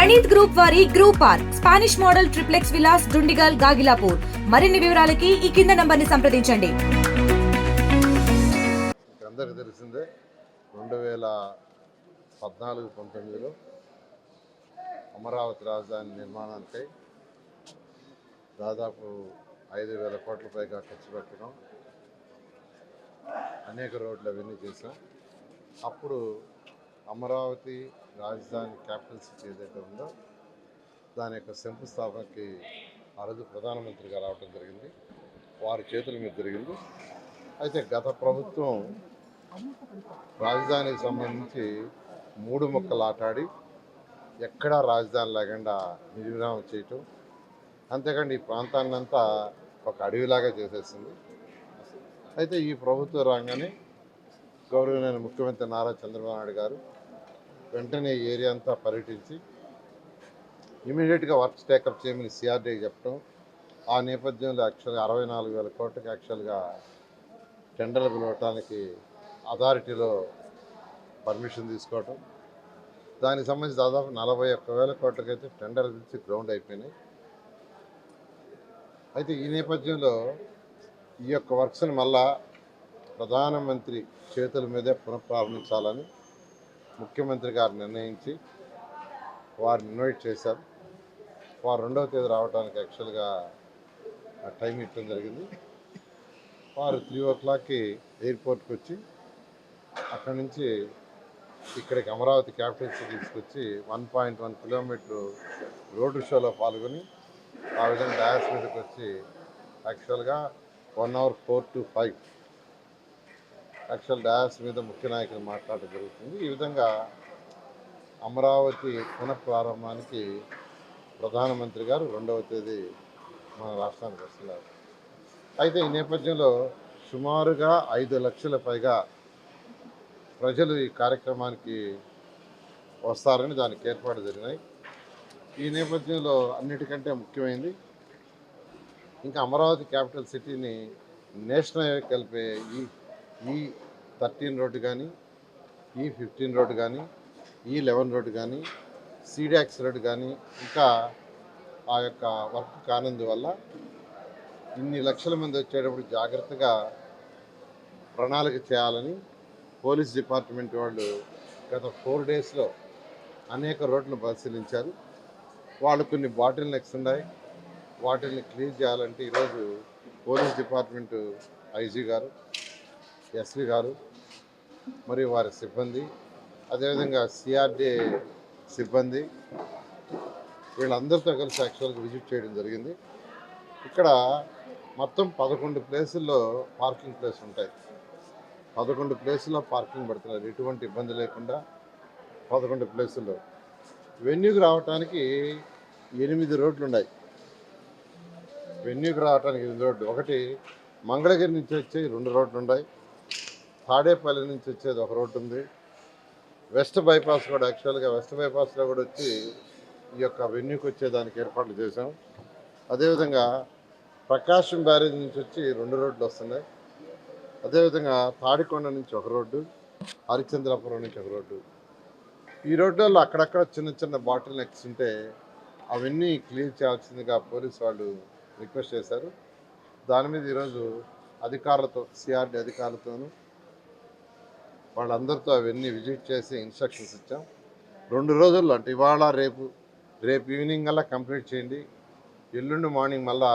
Praneeth group వారి group park Spanish model triplex Vilas Dundigal Gagillapur. మరిన్ని వివరాలకి ఈ కింద నంబర్ని సంప్రదించండి. అందరికీ తెలిసిందే 2014-19లో అమరావతి రాజధాని నిర్మాణానికై దాదాపు 5,000 కోట్ల పైగా ఖర్చు పెట్టడం, అనేక రోడ్లు అవన్నీ చేశాం. అప్పుడు అమరావతి రాజధాని క్యాపిటల్ సిటీ ఏదైతే ఉందో దాని యొక్క శంకుస్థాపనకి ఆ రోజు ప్రధానమంత్రిగా రావడం జరిగింది, వారి చేతుల మీద జరిగింది. అయితే గత ప్రభుత్వం రాజధానికి సంబంధించి 3 ముక్కలు ఆటాడి ఎక్కడా రాజధాని లేకుండా నిర్విరామం చేయటం, అంతేకాండి ఈ ప్రాంతాన్నంతా ఒక అడవిలాగా చేసేసింది. అయితే ఈ ప్రభుత్వం రాగానే గౌరవనీయ ముఖ్యమంత్రి నారా చంద్రబాబు నాయుడు గారు వెంటనే ఈ ఏరియా అంతా పర్యటించి ఇమీడియట్గా వర్క్స్ టేకప్ చేయమని సిఆర్డీకి చెప్పడం, ఆ నేపథ్యంలో యాక్చువల్గా 64,000 కోట్లకి యాక్చువల్గా టెండర్లు పిలవటానికి అథారిటీలో పర్మిషన్ తీసుకోవటం, దానికి సంబంధించి దాదాపు 41,000 కోట్లకైతే టెండర్లు పిలిచి గ్రౌండ్ అయిపోయినాయి. అయితే ఈ నేపథ్యంలో ఈ యొక్క వర్క్స్ని మళ్ళా ప్రధానమంత్రి చేతుల మీదే పునఃప్రారంభించాలని ముఖ్యమంత్రి గారు నిర్ణయించి వారిని ఇన్వైట్ చేశారు. వారు 2వ తేదీ రావడానికి యాక్చువల్గా టైం ఇవ్వడం జరిగింది. వారు 3 o'clockకి ఎయిర్పోర్ట్కి వచ్చి అక్కడి నుంచి ఇక్కడికి అమరావతి క్యాపిటల్ సిటీ తీసుకొచ్చి 1.1 కిలోమీటర్ రోడ్డు షోలో పాల్గొని ఆ విధంగా డయాస్ మీదకి వచ్చి యాక్చువల్గా 1 hour 4 to 5 యాక్చువల్ డయాస్ మీద ముఖ్య నాయకులు మాట్లాడడం జరుగుతుంది. ఈ విధంగా అమరావతి పునఃప్రారంభానికి ప్రధానమంత్రి గారు 2వ తేదీ మన రాష్ట్రానికి వస్తున్నారు. అయితే ఈ నేపథ్యంలో సుమారుగా 5 లక్షల పైగా ప్రజలు ఈ కార్యక్రమానికి వస్తారని దానికి ఏర్పాటు జరిగినాయి. ఈ నేపథ్యంలో అన్నిటికంటే ముఖ్యమైనది ఇంకా అమరావతి క్యాపిటల్ సిటీని నేషనల్ హైవే కలిపే ఈ 13 రోడ్డు కానీ, ఈ 15 రోడ్డు కానీ, ఈ 11 రోడ్డు కానీ, సీడాక్స్ రోడ్డు కానీ ఇంకా ఆ యొక్క వర్క్ కానందువల్ల ఇన్ని లక్షల మంది వచ్చేటప్పుడు జాగ్రత్తగా ప్రణాళిక చేయాలని పోలీస్ డిపార్ట్మెంట్ వాళ్ళు గత 4 daysలో అనేక రోడ్లను పరిశీలించారు. వాళ్ళు కొన్ని బాటిల్ నెక్స్ ఉన్నాయి, వాటిని క్లియర్ చేయాలంటే ఈరోజు పోలీస్ డిపార్ట్మెంటు ఐజీ గారు, ఎస్పీ గారు మరియు వారి సిబ్బంది, అదేవిధంగా సిఆర్డీ సిబ్బంది వీళ్ళందరితో కలిసి యాక్చువల్గా విజిట్ చేయడం జరిగింది. ఇక్కడ మొత్తం 11 ప్లేసుల్లో పార్కింగ్ ప్లేస్ ఉంటాయి. 11 ప్లేసుల్లో పార్కింగ్ పెడుతున్నారు, ఎటువంటి ఇబ్బంది లేకుండా 11 ప్లేసుల్లో. వెన్యూకి రావడానికి 8 రోడ్లు ఉన్నాయి. వెన్యూకి రావడానికి 8 రోడ్లు. ఒకటి మంగళగిరి నుంచి వచ్చే 2 రోడ్లు ఉన్నాయి, తాడేపల్లి నుంచి వచ్చేది 1 రోడ్డు ఉంది, వెస్ట్ బైపాస్ కూడా యాక్చువల్గా వెస్ట్ బైపాస్లో కూడా వచ్చి ఈ యొక్క వెన్యూకి వచ్చేదానికి ఏర్పాట్లు చేశాం. అదేవిధంగా ప్రకాశం బ్యారేజ్ నుంచి వచ్చి 2 రోడ్లు వస్తున్నాయి. అదేవిధంగా తాడికొండ నుంచి 1 రోడ్డు, హరిచంద్రాపురం నుంచి 1 రోడ్డు. ఈ రోడ్లలో అక్కడక్కడ చిన్న చిన్న బాటిల్ నెక్స్ ఉంటే అవన్నీ క్లియర్ చేయాల్సిందిగా పోలీసు వాళ్ళు రిక్వెస్ట్ చేశారు. దాని మీద ఈరోజు అధికారులతో, సిఆర్డీ అధికారులతోనూ వాళ్ళందరితో అవన్నీ విజిట్ చేసి ఇన్స్ట్రక్షన్స్ ఇచ్చాం. 2 రోజుల్లో అంటే ఇవాళ రేపు ఈవినింగ్ అలా కంప్లీట్ చేయండి, ఎల్లుండి మార్నింగ్ మళ్ళా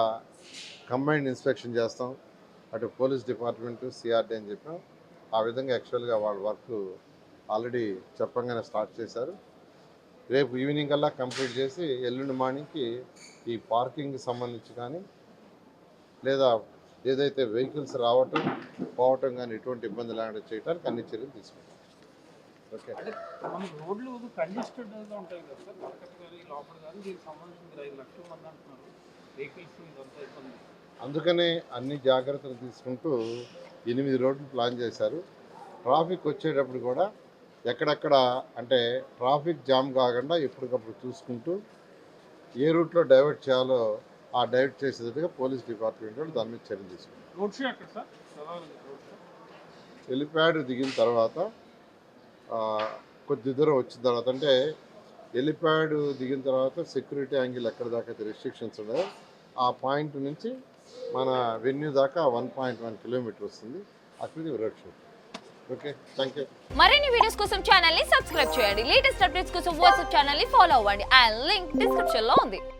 కంబైన్డ్ ఇన్స్పెక్షన్ చేస్తాం అటు పోలీస్ డిపార్ట్మెంటు సిఆర్డీ అని చెప్పాం. ఆ విధంగా యాక్చువల్గా వాళ్ళ వర్క్ ఆల్రెడీ చెప్పంగానే స్టార్ట్ చేశారు. రేపు ఈవినింగ్ అలా కంప్లీట్ చేసి ఎల్లుండి మార్నింగ్కి ఈ పార్కింగ్కి సంబంధించి కానీ లేదా ఏదైతే వెహికల్స్ రావటం పోవటం కానీ ఎటువంటి ఇబ్బంది లేకుండా చేయడానికి అన్ని చర్యలు తీసుకుంటాం. ఓకే, రోడ్లు కంజెస్టెడ్గా ఉంటాయి కదా సార్, మార్కెట్ కానీ లోపల కానీ దీనికి సంబంధించి 5 లక్షల మంది అంటున్నారు వెహికల్స్, ఇదంతా ఇబ్బంది. అందుకనే అన్ని జాగ్రత్తలు తీసుకుంటూ 8 రోడ్లు ప్లాన్ చేశారు. ట్రాఫిక్ వచ్చేటప్పుడు కూడా ఎక్కడెక్కడ అంటే ట్రాఫిక్ జామ్ కాకుండా ఎప్పటికప్పుడు చూసుకుంటూ ఏ రూట్లో డైవర్ట్ చేయాలో ఆ డైవర్ట్ చేసేటట్టుగా పోలీస్ డిపార్ట్మెంట్ వాళ్ళు దాని మీద చర్యలు తీసుకుంటారు. రోడ్ షో ఎక్కడ సార్? హెలిప్యాడ్ దిగిన తర్వాత కొద్ది దూరం వచ్చిన తర్వాత అంటే హెలిప్యాడ్ దిగిన తర్వాత సెక్యూరిటీ యాంగిల్ ఎక్కడ దాకా అయితే రెస్ట్రిక్షన్స్ ఉన్నాయో ఆ పాయింట్ నుంచి మన వెన్యూ దాకా 1.1 కిలోమీటర్ వస్తుంది. అక్కడ road show. Okay, thank you. మరిన్ని వీడియోస్ కోసం ఛానల్ ని సబ్స్క్రైబ్ చేయండి. లేటెస్ట్ అప్డేట్స్ కోసం వాట్సాప్ ఛానల్ ని ఫాలో అవ్వండి. ఆ లింక్ డిస్క్రిప్షన్ లో ఉంది.